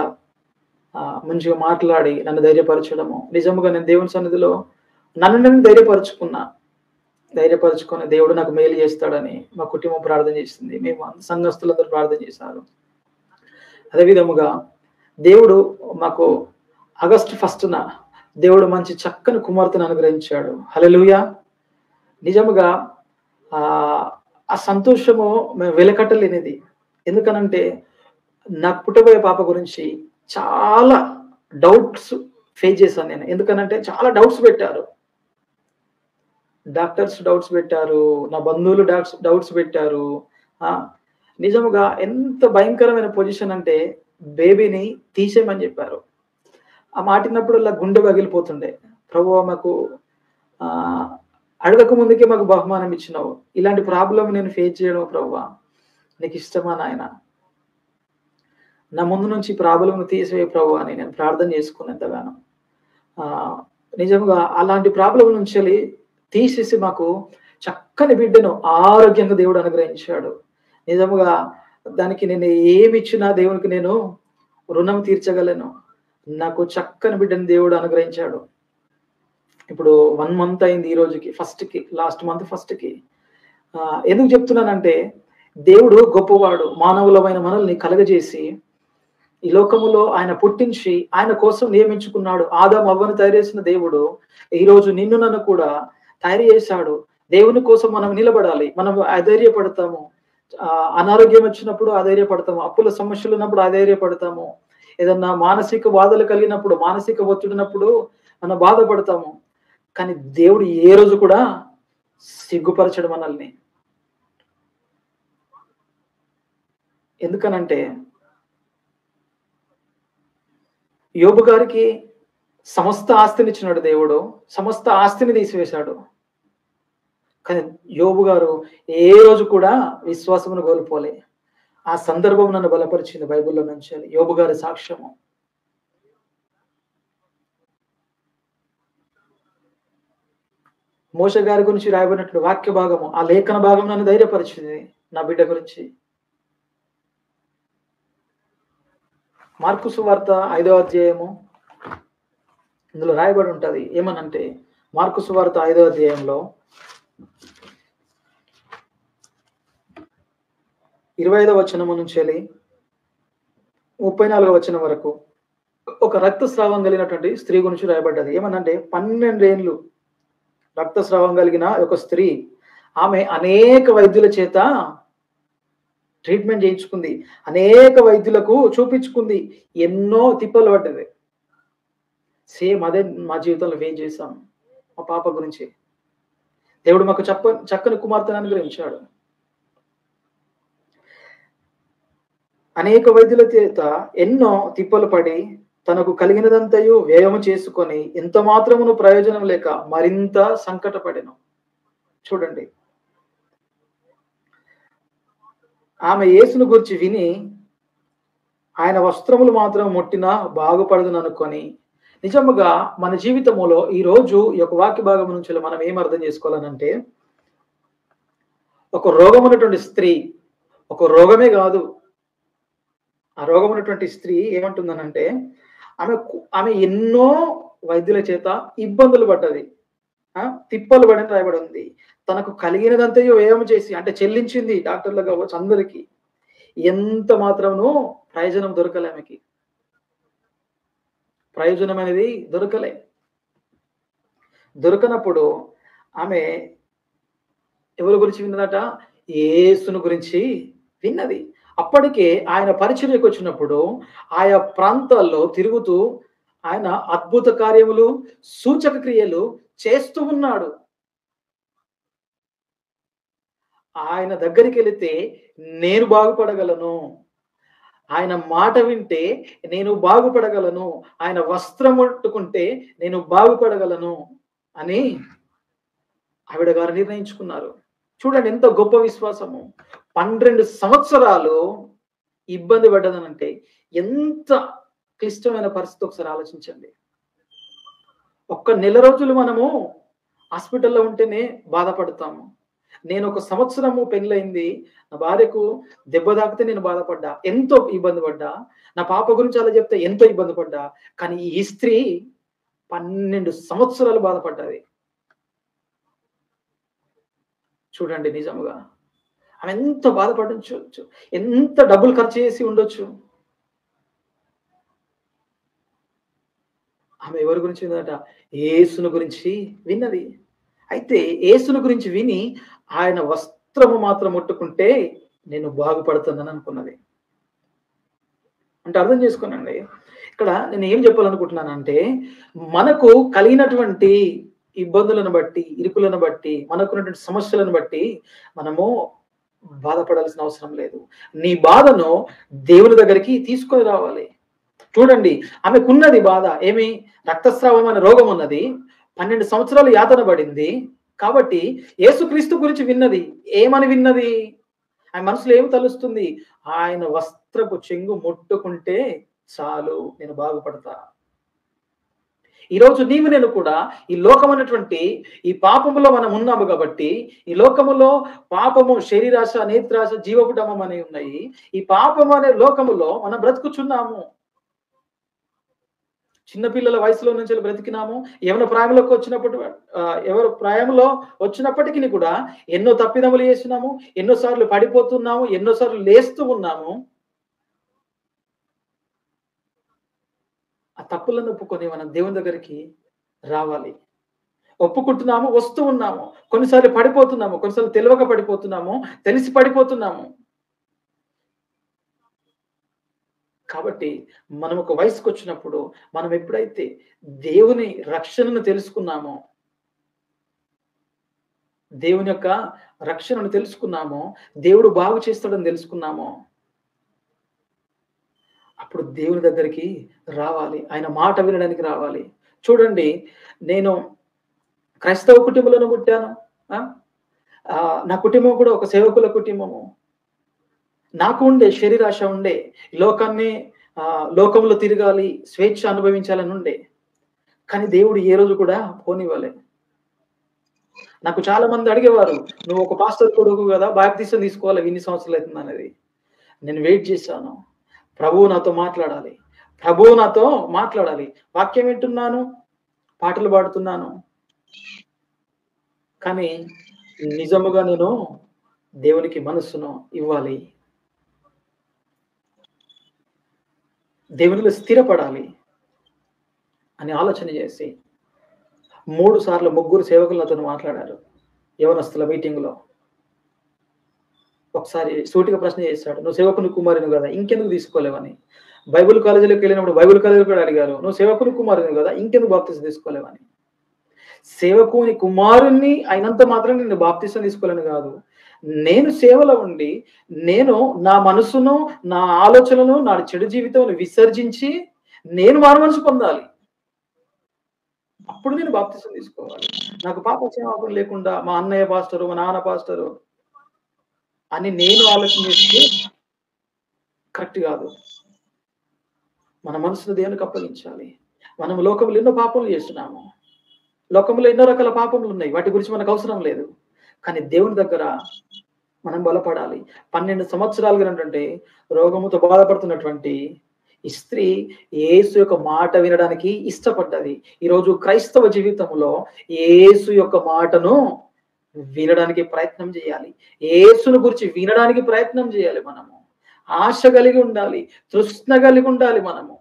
మంచిగా మాట్లాడి నన్ను ధైర్యపరచడము. నిజంగా నేను దేవుని సన్నిధిలో నన్ను నేను ధైర్యపరుచుకొని దేవుడు నాకు మేలు చేస్తాడని మా కుటుంబం ప్రార్థన చేసింది. మేము సంఘస్థులందరూ ప్రార్థన చేశారు. అదే విధముగా దేవుడు మాకు ఆగస్టు 1న దేవుడు మంచి చక్కని కుమార్తెను అనుగ్రహించాడు. హల్లెలూయా! నిజముగా ఆ సంతోషము మేము వెలకట్టలేనిది. ఎందుకనంటే నాకు పుట్టబోయే పాప గురించి చాలా డౌట్స్ ఫేస్ చేశాను నేను. ఎందుకనంటే చాలా డౌట్స్ పెట్టారు. డాక్టర్స్ డౌట్స్ పెట్టారు. నా బంధువులు డౌట్స్ పెట్టారు. నిజముగా ఎంత భయంకరమైన పొజిషన్ అంటే బేబీని తీసేయమని చెప్పారు. ఆ మాటినప్పుడల్లా గుండె పగిలిపోతుండే. ప్రభువా మాకు అడగక ముందుకే మాకు బహుమానం ఇచ్చినావు. ఇలాంటి ప్రాబ్లమ్ నేను ఫేస్ చేయడం ప్రభువా నీకిష్టమా నాయనా? నా ముందు నుంచి ప్రాబ్లమ్‌ను తీసివేయి ప్రభువా అని నేను ప్రార్థన చేసుకున్నా ఎంతగానో. నిజంగా అలాంటి ప్రాబ్లమ్ నుంచెల్లి తీసేసి మాకు చక్కని బిడ్డను ఆరోగ్యంగా దేవుడు అనుగ్రహించాడు. నిజముగా దానికి నేను ఏమిచ్చినా దేవునికి నేను రుణం తీర్చగలను. నాకు చక్కని బిడ్డని దేవుడు అనుగ్రహించాడు. ఇప్పుడు 1 మంత్ అయింది ఈ రోజుకి లాస్ట్ మంత్ ఫస్ట్‌కి. ఎందుకు చెప్తున్నానంటే దేవుడు గొప్పవాడు. మానవులమైన మనల్ని కలగజేసి ఈ లోకములో ఆయన పుట్టించి ఆయన కోసం నియమించుకున్నాడు. ఆదాము అవ్వను తయారు చేసిన దేవుడు ఈరోజు నిన్ను నన్ను కూడా తయారు చేశాడు. దేవుని కోసం మనం నిలబడాలి. మనం అధైర్యపడతాము. అనారోగ్యం వచ్చినప్పుడు అధైర్యపడతాము. అప్పుల సమస్యలు ఉన్నప్పుడు అధైర్యపడతాము. ఏదన్నా మానసిక బాధలు కలిగినప్పుడు, మానసిక ఒత్తిడినప్పుడు మనం బాధపడతాము. కానీ దేవుడు ఏ రోజు కూడా సిగ్గుపరచడు మనల్ని. ఎందుకనంటే యోబు గారికి సమస్త ఆస్తినిచ్చినాడు దేవుడు. సమస్త ఆస్తిని తీసివేశాడు. కానీ యోబు గారు ఏ రోజు కూడా విశ్వాసమును కోల్పోలే. ఆ సందర్భం నన్ను బలపరిచింది బైబిల్‌లో నుంచి. యోబు గారి సాక్ష్యము. మోషే గారి గురించి రాయబడినటువంటి వాక్య భాగము, ఆ లేఖన భాగం నన్ను ధైర్యపరిచింది నా బిడ్డ గురించి. మార్కు సువార్త 5వ అధ్యాయము, ఇందులో రాయబడి ఉంటది. ఏమనంటే మార్కు సువార్త 5వ అధ్యాయంలో 25వ వచనము నుంచి 34వ వచనం వరకు ఒక రక్తస్రావం కలిగినటువంటి స్త్రీ గురించి రాయబడ్డది. ఏమనంటే 12 ఏండ్లు రక్తస్రావం కలిగిన ఒక స్త్రీ, ఆమె అనేక వైద్యుల చేత ట్రీట్మెంట్ చేయించుకుంది, అనేక వైద్యులకు చూపించుకుంది, ఎన్నో తిప్పలు పడ్డది. సేమ్ అదే మా జీవితంలో ఫేస్ చేశాం. మా పాప గురించి దేవుడు మాకు చక్కని కుమార్తెను అనుగ్రహించాడు. అనేక వైద్యుల చేత ఎన్నో తిప్పలు పడి తనకు కలిగినదంతయు వ్యయము చేసుకొని ఎంత మాత్రమును ప్రయోజనం లేక మరింత సంకటపడెను. చూడండి, ఆమె యేసును గురించి విని ఆయన వస్త్రములు మాత్రం ముట్టినా బాగుపడదును అనుకొని, నిజముగా మన జీవితంలో ఈ రోజు ఈ యొక్క వాక్య భాగం నుంచి మనం ఏం అర్థం చేసుకోవాలనంటే, ఒక రోగం ఉన్నటువంటి స్త్రీ, ఒక రోగమే కాదు, ఆ రోగం ఉన్నటువంటి స్త్రీ ఏమంటుందనంటే, ఆమె ఎన్నో వైద్యుల చేత ఇబ్బందులు పడ్డది, తిప్పలు పడిన రాయబడి ఉంది. తనకు కలిగినదంతయో వ్యయం చేసి, అంటే చెల్లించింది డాక్టర్లు కావచ్చు అందరికీ, ఎంత మాత్రమును ప్రయోజనం దొరకలే. ఆమెకి ప్రయోజనం అనేది దొరకనప్పుడు ఆమె ఎవరి గురించి విన్నదట? యేసును గురించి విన్నది. అప్పటికే ఆయన పరిచర్యకు వచ్చినప్పుడు ఆయా ప్రాంతాల్లో తిరుగుతూ ఆయన అద్భుత కార్యములు, సూచక క్రియలు చేస్తూ ఉన్నాడు. ఆయన దగ్గరికి వెళితే నేను బాగుపడగలను, ఆయన మాట వింటే నేను బాగుపడగలను, ఆయన వస్త్రం ముట్టుకుంటే నేను బాగుపడగలను అని ఆవిడ గారు నిర్ణయించుకున్నారు. చూడండి ఎంత గొప్ప విశ్వాసము. 12 సంవత్సరాలు ఇబ్బంది పడ్డదనంటే ఎంత క్లిష్టమైన పరిస్థితి ఒకసారి ఆలోచించండి. ఒక్క నెల రోజులు మనము హాస్పిటల్లో ఉంటేనే బాధపడతాము. నేను ఒక సంవత్సరము పెళ్ళయింది, నా భార్యకు దెబ్బ తాకితే నేను బాధపడ్డా, ఎంతో ఇబ్బంది పడ్డా. నా పాప గురించి అలా చెప్తే ఎంతో ఇబ్బంది పడ్డా. కానీ ఈ స్త్రీ 12 సంవత్సరాలు బాధపడ్డది. చూడండి, నిజముగా ఆమె ఎంత బాధపడచ్చు, ఎంత డబ్బులు ఖర్చు చేసి ఉండొచ్చు. ఆమె ఎవరి గురించి విన్నదట? యేసును గురించి విన్నది. అయితే యేసును గురించి విని ఆయన వస్త్రము మాత్రం ముట్టుకుంటే నేను బాగుపడుతుందని అనుకున్నది. అంటే అర్థం చేసుకోనండి, ఇక్కడ నేను ఏం చెప్పాలనుకుంటున్నానంటే, మనకు కలిగినటువంటి ఇబ్బందులను బట్టి, ఇరుకులను బట్టి, మనకున్నటువంటి సమస్యలను బట్టి మనము బాధపడాల్సిన అవసరం లేదు. నీ బాధను దేవుని దగ్గరికి తీసుకొని రావాలి. చూడండి, ఆమెకున్నది బాధ, ఏమి? రక్తస్రావం అనే రోగం ఉన్నది, 12 సంవత్సరాలు యాతన పడింది. కాబట్టి యేసుక్రీస్తు గురించి విన్నది. ఏమని విన్నది? ఆయన మనసులో ఏమి తలుస్తుంది? ఆయన వస్త్రపు చెంగు ముట్టుకుంటే చాలు, నేను బాగుపడతా. ఈరోజు నీవు నేను కూడా ఈ లోకమైనటువంటి ఈ పాపములో మనం ఉన్నాము కాబట్టి, ఈ లోకములో పాపము, శరీరాశ, నేత్రాశ, జీవపుటమం అనేవి ఉన్నాయి. ఈ పాపము అనే లోకములో మనం బ్రతుకుచున్నాము. చిన్నపిల్లల వయసులో నుంచి బ్రతికినాము. ఎవరి ప్రాయంలో వచ్చినప్పటికీ కూడా ఎన్నో తప్పిదములు చేసినాము, ఎన్నోసార్లు పడిపోతున్నాము, ఎన్నోసార్లు లేస్తూ ఉన్నాము. ఆ తప్పులను ఒప్పుకొని మనం దేవుని దగ్గరికి రావాలి. ఒప్పుకుంటున్నాము, వస్తూ ఉన్నాము. కొన్నిసార్లు పడిపోతున్నాము, కొన్నిసార్లు తెలియక పడిపోతున్నాము, తెలిసి పడిపోతున్నాము. కాబట్టి మనం ఒక వయసుకు వచ్చినప్పుడు మనం ఎప్పుడైతే దేవుని రక్షణను తెలుసుకున్నామో, దేవుని యొక్క రక్షణను తెలుసుకున్నామో, దేవుడు బాగు చేస్తాడని తెలుసుకున్నామో, అప్పుడు దేవుని దగ్గరికి రావాలి, ఆయన మాట వినడానికి రావాలి. చూడండి, నేను క్రైస్తవ కుటుంబంలోనే పుట్టాను. నా కుటుంబం కూడా ఒక సేవకుల కుటుంబము. నాకు ఉండే శరీరాశ ఉండే, లోకంలో తిరగాలి, స్వేచ్ఛ అనుభవించాలని ఉండే. కానీ దేవుడు ఏ రోజు కూడా పోనివ్వలే. నాకు చాలా మంది అడిగేవారు, "నువ్వు ఒక పాస్టర్ కొడుకు గదా! బాప్తిసం తీసుకోవాలి ఇన్ని సంవత్సరాలు అయితుందనేది." నేను వెయిట్ చేశాను. ప్రభువు నాతో మాట్లాడాలి. ప్రభువు నాతో మాట్లాడాలి. వాక్యం వింటున్నాను, పాటలు పాడుతున్నాను. కానీ నిజముగా నేను దేవునికి మనస్సును ఇవ్వాలి. దేవునిలో స్థిరపడాలి అని ఆలోచన చేసి 3 సార్లు ముగ్గురు సేవకులు నాతోని మాట్లాడారు. యవనస్తుల మీటింగ్‌లో. ఒకసారి సూటిగా ప్రశ్న చేశాడు. "నువ్వు సేవకుని కుమారునివి గదా! ఇంకెందుకు తీసుకోలేవని?" బైబిల్ కాలేజీలోకెళ్ళినప్పుడు బైబిల్ కాలేజీలో కూడా అడిగారు. "నువ్వు సేవకుని కుమారునివి గదా! ఇంకెందుకు బాప్తిసం తీసుకోలేవని?" సేవకుని కుమారుణ్ణి అయినంత మాత్రాన నేను బాప్తిసం తీసుకోలేను గాదు. నేను సేవలో ఉండి, నేను నా మనసును, నా ఆలోచనలను, నా చెడు జీవితమును విసర్జించి, నేను మారుమనసు పొందాలి. అప్పుడు నేను బాప్తిసం తీసుకోవాలి. నాకు పాపక్షమాపణ లేకుండా మా అన్నయ్య పాస్టరు, మా నాన్న పాస్టరు అని నేను ఆలోచన చేస్తే కరెక్ట్ గాదు. మన మనసును దేవునికి అప్పగించాలి. మనం లోకంలో ఎన్నో పాపములు చేస్తున్నాము. లోకంలో ఎన్నో రకాల పాపములున్నాయి. వాటి గురించి మనకు అవసరం లేదు. కానీ దేవుని దగ్గర మనం బలపడాలి. 12 సంవత్సరాలుగా ఏంటంటే రోగముతో బాధపడుతున్నటువంటి ఈ స్త్రీ యేసు యొక్క మాట వినడానికి ఇష్టపడ్డది. ఈరోజు క్రైస్తవ జీవితంలో యేసు యొక్క మాటను వినడానికి ప్రయత్నం చేయాలి. యేసును గురించి వినడానికి ప్రయత్నం చేయాలి మనము. ఆశ కలిగి ఉండాలి. తృష్ణ కలిగి ఉండాలి మనము.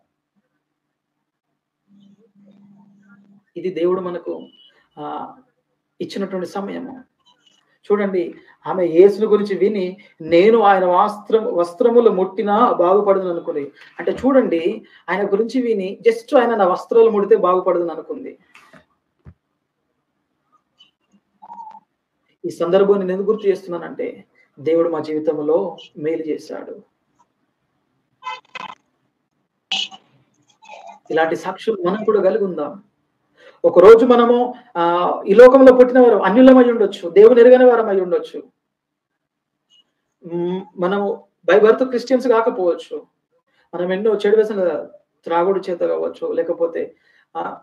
ఇది దేవుడు మనకు ఆహ్, ఇచ్చినటువంటి సమయము. చూడండి, ఆమె యేసుని గురించి విని, నేను ఆయన వస్త్రములు ముట్టినా బాగుపడుదుననుకుంది. అంటే చూడండి, ఆయన గురించి విని జస్ట్ ఆయన నా వస్త్రాలు ముడితే బాగుపడుదుననుకుంది. ఈ సందర్భం నేను ఎందుకు గుర్తు చేస్తున్నానంటే, దేవుడు మా జీవితంలో మేలు చేశాడు. ఇలాంటి సాక్ష్యం మనం కూడా కలిగుందాం. ఒకరోజు మనము ఈ లోకంలో పుట్టిన వారు అన్యులమై ఉండొచ్చు. దేవుని ఎరుగని వారమై ఉండొచ్చు. మనము బై బర్త్ క్రిస్టియన్స్ కాకపోవచ్చు. మనం ఎన్నో చెడు వ్యసనాలు త్రాగుడు చేత కావచ్చు, లేకపోతే ఆహ్,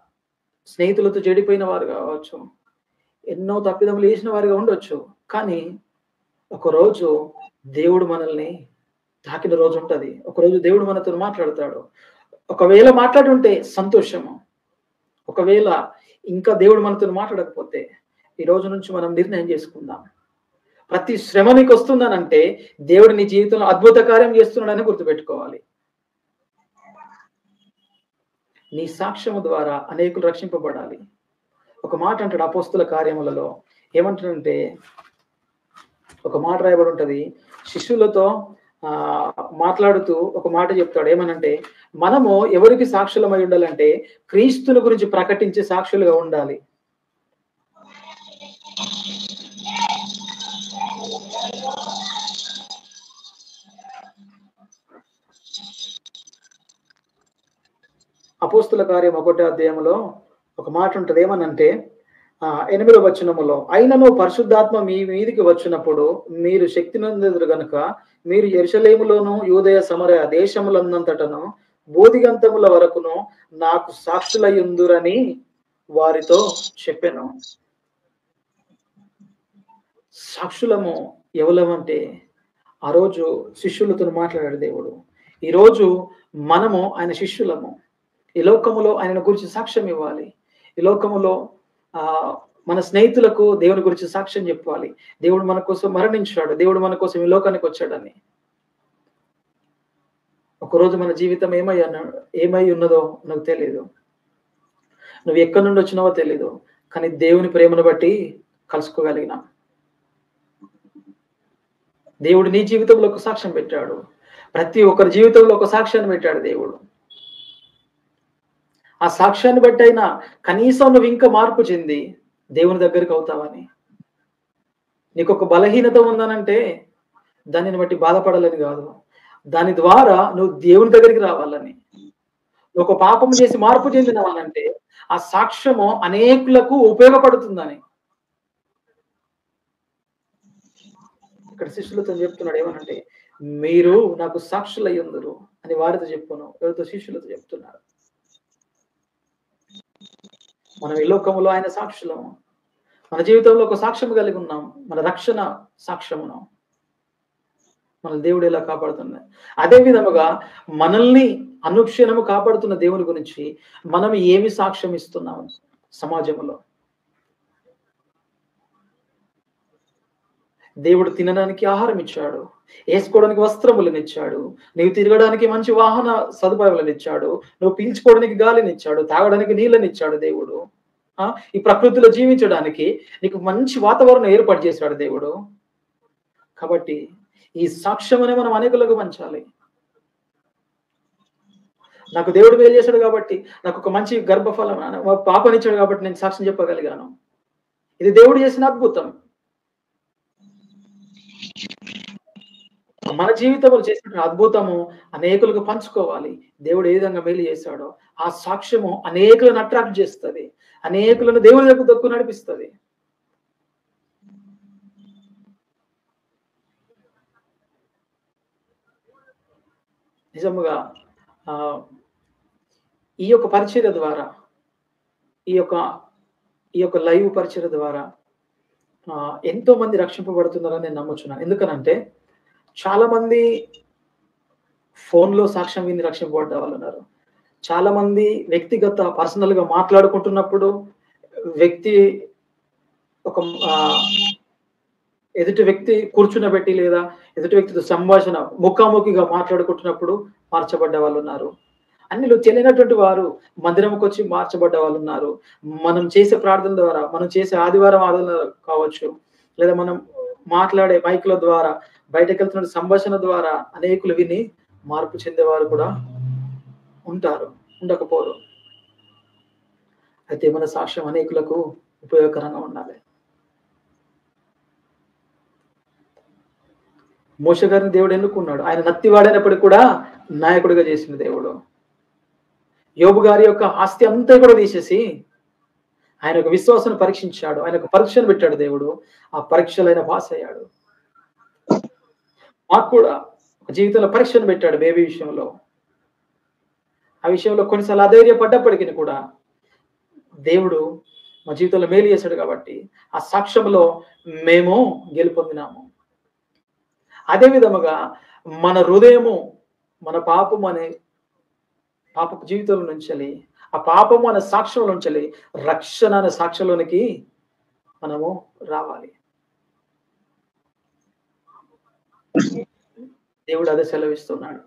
స్నేహితులతో చెడిపోయిన వారు కావచ్చు. ఎన్నో తప్పిదములు చేసిన వారుగా ఉండొచ్చు. కానీ ఒకరోజు దేవుడు మనల్ని తాకిన రోజుంటది. ఒకరోజు దేవుడు మనతోని మాట్లాడతాడు. ఒకవేళ మాట్లాడుంటే సంతోషము. ఒకవేళ ఇంకా దేవుడు మనతోని మాట్లాడకపోతే, ఈ రోజు నుంచి మనం నిర్ణయం చేసుకుందాం. ప్రతి శ్రమ నీకొస్తుందనంటే, దేవుడు నీ జీవితంలో అద్భుత కార్యం చేస్తున్నాడని గుర్తుపెట్టుకోవాలి. నీ సాక్ష్యము ద్వారా అనేకులు రక్షింపబడాలి. ఒక మాట అంటాడు అపోస్తుల కార్యములలో. ఏమంటాడంటే, ఒక మాట రాయబడి ఉంటది. శిష్యులతో మాట్లాడుతూ ఒక మాట చెప్తాడు. ఏమనంటే, మనము ఎవరికి సాక్షులమై ఉండాలంటే, క్రీస్తుని గురించి ప్రకటించే సాక్షులుగా ఉండాలి. అపోస్తుల కార్యం 1 అధ్యాయంలో ఒక మాట ఉంటది. ఏమనంటే 8వ వచనములో, అయినను పరిశుద్ధాత్మ మీ మీదికి వచ్చినప్పుడు మీరు శక్తి నొందెదరు గనుక మీరు యెరూషలేములోను యూదయ సమరయ దేశములందంతటను బూదిగంతముల వరకును నాకు సాక్షులయ్యుందురని వారితో చెప్పెను. సాక్షులము ఎవలమంటే ఆ రోజు శిష్యులతో మాట్లాడాడు దేవుడు. ఈరోజు మనము ఆయన శిష్యులము. ఈ లోకములో ఆయన గురించి సాక్ష్యం ఇవ్వాలి. ఈ లోకములో మన స్నేహితులకు దేవుని గురించి సాక్ష్యం చెప్పాలి. దేవుడు మన కోసం మరణించాడు. దేవుడు మన కోసం ఈ లోకానికి వచ్చాడని. ఒకరోజు మన జీవితం ఏమై ఉన్నదో నాకు తెలీదు. నువ్వు ఎక్కడి నుండి వచ్చినావో తెలీదు. కానీ దేవుని ప్రేమను బట్టి కలుసుకోగలిగినాం. దేవుడు నీ జీవితంలో ఒక సాక్ష్యం పెట్టాడు. ప్రతి ఒక్కరి జీవితంలో ఒక సాక్ష్యాన్ని పెట్టాడు దేవుడు. ఆ సాక్ష్యాన్ని బట్టి అయినా కనీసం నువ్వు ఇంకా మార్పు చెంది దేవుని దగ్గరికి అవుతావని. నీకు ఒక బలహీనత ఉందనంటే దానిని బట్టి బాధపడాలని కాదు. దాని ద్వారా నువ్వు దేవుని దగ్గరికి రావాలని. నువ్వు ఒక పాపం చేసి మార్పు చెందినవానంటే ఆ సాక్ష్యము అనేకులకు ఉపయోగపడుతుందని. ఇక్కడ శిష్యులతో చెప్తున్నాడు. ఏమనంటే, మీరు నాకు సాక్షులయ్యుందురు అని వారితో చెప్పును. ఎవరితో? శిష్యులతో చెప్తున్నాడు. మనం ఈ లోకములో ఆయన సాక్షులము. మన జీవితంలో ఒక సాక్ష్యం కలిగి ఉన్నాం. మన రక్షణ సాక్ష్యమును మన దేవుడు ఎలా కాపాడుతున్నాడు. అదే విధముగా మనల్ని అనుక్షణము కాపాడుతున్న దేవుని గురించి మనం ఏమి సాక్ష్యం ఇస్తున్నాము సమాజంలో? దేవుడు తినడానికి ఆహారం ఇచ్చాడు. ఏసుకోవడానికి వస్త్రములనిచ్చాడు. నీవు తిరగడానికి మంచి వాహన సదుపాయాలనిచ్చాడు. నువ్వు పీల్చుకోవడానికి గాలినిచ్చాడు. తాగడానికి నీళ్ళనిచ్చాడు దేవుడు. ఈ ప్రకృతిలో జీవించడానికి నీకు మంచి వాతావరణం ఏర్పాటు చేశాడు దేవుడు. కాబట్టి ఈ సాక్ష్యమనే మనం అనేకులకు పంచాలి. నాకు దేవుడు మేలు చేశాడు కాబట్టి, నాకు ఒక మంచి గర్భఫలం పాపనిచ్చాడు కాబట్టి నేను సాక్ష్యం చెప్పగలిగాను. ఇది దేవుడు చేసిన అద్భుతం. మన జీవితంలో చేసిన అద్భుతము అనేకులకు పంచుకోవాలి. దేవుడు ఏ విధంగా మేలు చేశాడో ఆ సాక్ష్యము అనేకులను అట్రాక్ట్ చేస్తుంది. అనేకులను దేవుడి దగ్గరకు నడిపిస్తుంది. నిజముగా ఈ యొక్క పరిచర్య ద్వారా ఈ యొక్క లైవ్ పరిచర్య ద్వారా ఎంతో మంది రక్షింపబడుతున్నారని నేను నమ్ముచున్నాను. ఎందుకనంటే చాలా మంది ఫోన్‌లో సాక్ష్యం విని రక్షింపబడ్డ వాళ్ళు ఉన్నారు. చాలా మంది వ్యక్తిగత పర్సనల్‌గా మాట్లాడుకుంటున్నప్పుడు వ్యక్తి ఒక ఎదుటి వ్యక్తి కూర్చునబెట్టి లేదా ఎదుటి వ్యక్తితో సంభాషణ ముఖాముఖిగా మాట్లాడుకుంటున్నప్పుడు మార్చబడ్డ వాళ్ళు ఉన్నారు. అన్నిలో తెలియనటువంటి వారు మందిరంకి వచ్చి మార్చబడ్డ వాళ్ళు ఉన్నారు. మనం చేసే ప్రార్థన ద్వారా, మనం చేసే ఆదివారం ఆరాధన కావచ్చు, లేదా మనం మాట్లాడే మైకుల ద్వారా, బయటకెళ్తున్న సంభాషణ ద్వారా అనేకులు విని మార్పు చెందేవారు కూడా ఉంటారు, ఉండకపోరు. అయితే మన సాక్ష్యం అనేకులకు ఉపయోగకరంగా ఉండాలి. మోషే గారిని దేవుడు ఎన్నుకున్నాడు. ఆయన నత్తివాడైనప్పటికీ కూడా నాయకుడిగా చేసిన దేవుడు. యోబు గారి యొక్క ఆస్తి అంతా కూడా తీసేసి ఆయన యొక్క విశ్వాసాన్ని పరీక్షించాడు. ఆయన యొక్క పరీక్షను పెట్టాడు దేవుడు. ఆ పరీక్షలో ఆయన పాస్ అయ్యాడు. మాకు కూడా ఒక జీవితంలో పరీక్షను పెట్టాడు బేబీ విషయంలో. ఆ విషయంలో కొన్నిసార్లు అధైర్యపడ్డప్పటికీ కూడా దేవుడు మా జీవితంలో మేలు చేశాడు కాబట్టి ఆ సాక్ష్యంలో మేము గెలుపొందినాము. అదే విధముగా మన హృదయము మన పాపము అనే పాపపు జీవితంలో నుంచి ఆ పాపము అనే సాక్ష్యం నుంచి రక్షణ అనే సాక్ష్యంలోనికి మనము రావాలి. దేవుడు అదే సెలవిస్తున్నాడు.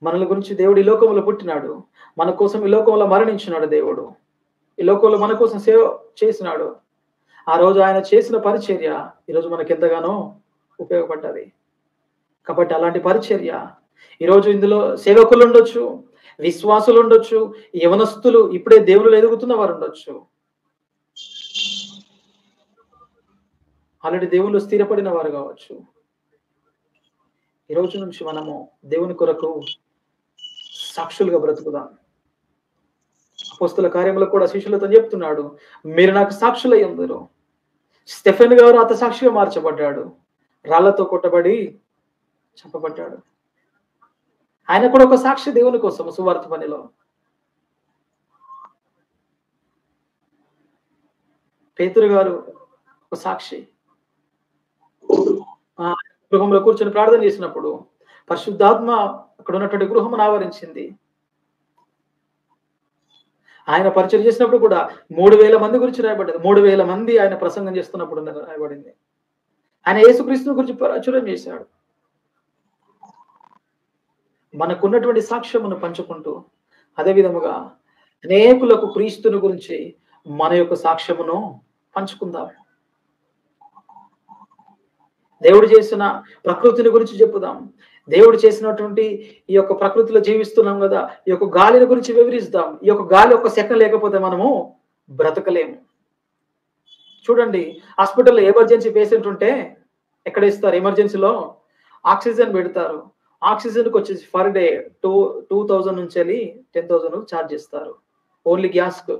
మనల గురించి దేవుడు ఈ లోకంలో పుట్టినాడు. మన కోసం ఈ లోకంలో మరణించినాడు దేవుడు. ఈ లోకంలో మన కోసం సేవ చేసినాడు. ఆ రోజు ఆయన చేసిన పరిచర్య ఈరోజు మనకి ఎంతగానో ఉపయోగపడ్డది. కాబట్టి అలాంటి పరిచర్య ఈరోజు ఇందులో సేవకులు ఉండొచ్చు, విశ్వాసులు ఉండొచ్చు, యవనస్తులు ఇప్పుడే దేవుళ్ళు ఎదుగుతున్న వారు ఉండొచ్చు, ఆల్రెడీ దేవుళ్ళు స్థిరపడిన వారు కావచ్చు. ఈ రోజు నుంచి మనము దేవుని కొరకు సాక్షులుగా బ్రతుకుదాం. అపోస్తల కార్యములో కూడా శిష్యులతో చెప్తున్నాడు, మీరు నాకు సాక్షులై ఉందరు. స్టెఫెన్ గారు అత సాక్షిగా మార్చబడ్డాడు. రాళ్లతో కొట్టబడి చంపబడ్డాడు. ఆయన కూడా ఒక సాక్షి దేవుని కోసం సువార్త పనిలో. పేతురు గారు ఒక సాక్షి. గృహంలో కూర్చొని ప్రార్థన చేసినప్పుడు పరిశుద్ధాత్మ అక్కడ ఉన్నటువంటి గృహమును ఆవరించింది. ఆయన పరిచయం చేసినప్పుడు కూడా 3,000 మంది గురించి రాయబడ్డది. 3,000 మంది ఆయన ప్రసంగం చేస్తున్నప్పుడు రాయబడింది. ఆయన యేసుక్రీస్తుని గురించి ప్రచురం చేశాడు. మనకున్నటువంటి సాక్ష్యమును పంచుకుంటూ అదే విధముగా అనేకులకు క్రీస్తుని గురించి మన యొక్క సాక్ష్యమును పంచుకుందాం. దేవుడు చేసిన ప్రకృతిని గురించి చెప్పుదాం. దేవుడు చేసినటువంటి ఈ యొక్క ప్రకృతిలో జీవిస్తున్నాం కదా, ఈ యొక్క గాలిని గురించి వివరిస్తాం. ఈ యొక్క గాలి ఒక సెకండ్ లేకపోతే మనము బ్రతకలేము. చూడండి, హాస్పిటల్లో ఎమర్జెన్సీ పేషెంట్ ఉంటే ఎక్కడ ఇస్తారు? ఎమర్జెన్సీలో ఆక్సిజన్ పెడతారు. ఆక్సిజన్కి వచ్చేసి పర్ డే 2,000 నుంచి 10,000 ఛార్జ్ చేస్తారు. ఓన్లీ గ్యాస్కు,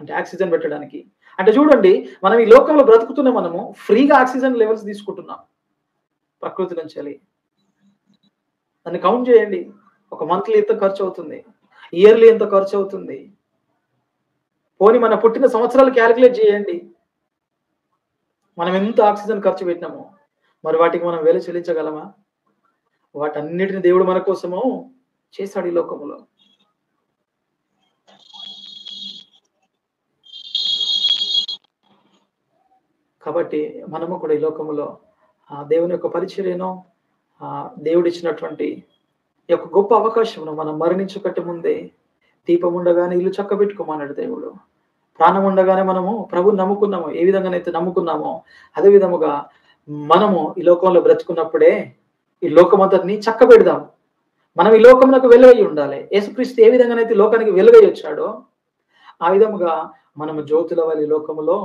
అంటే ఆక్సిజన్ పెట్టడానికి. అంటే చూడండి, మనం ఈ లోకంలో బ్రతుకుతున్న మనము ఫ్రీగా ఆక్సిజన్ లెవెల్స్ తీసుకుంటున్నాం ప్రకృతి నుంచి. దాన్ని కౌంట్ చేయండి. ఒక మంత్లీ ఎంత ఖర్చు అవుతుంది, ఇయర్లీ ఎంత ఖర్చు అవుతుంది. పోనీ మన పుట్టిన సంవత్సరాలు క్యాలిక్యులేట్ చేయండి. మనం ఎంత ఆక్సిజన్ ఖర్చు పెట్టినామో, మరి వాటికి మనం వెల చెల్లించగలమా? వాటన్నిటిని దేవుడు మన కోసము చేశాడు ఈ లోకములో. కాబట్టి మనము కూడా ఈ లోకములో దేవుని యొక్క పరిచర్యను దేవుడిచ్చినటువంటి ఈ యొక్క గొప్ప అవకాశమును మనం మరణించుకంటే ముందే దీపం ఉండగానే ఇల్లు చక్కబెట్టుకోమన్నాడు దేవుడు. ప్రాణం ఉండగానే మనము ప్రభువుని నమ్ముకున్నాము. ఏ విధంగానైతే నమ్ముకున్నామో అదే విధముగా మనము ఈ లోకంలో బ్రతుకున్నప్పుడే ఈ లోకమంతటిని చక్కబెడదాం. మనం ఈ లోకమునకు వెలుగై ఉండాలి. యేసుక్రీస్తు ఏ విధంగానైతే లోకానికి వెలుగై వచ్చాడో ఆ విధముగా మనము జ్యోతుల వలె లోకములో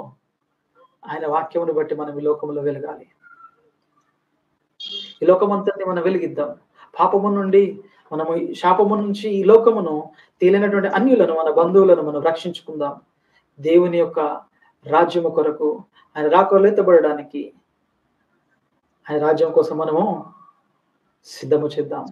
ఆయన వాక్యమును బట్టి మనం ఈ లోకములో వెలగాలి. ఈ లోకమంతటిని మనం వెలిగిద్దాం. పాపము నుండి మనము శాపము నుంచి ఈ లోకమును తేలినటువంటి అన్యులను మన బంధువులను మనం రక్షించుకుందాం. దేవుని యొక్క రాజ్యము కొరకు ఆయన రాకడలో ఎత్తబడడానికి ఆయన రాజ్యం కోసం మనము సిద్ధము చేద్దాం.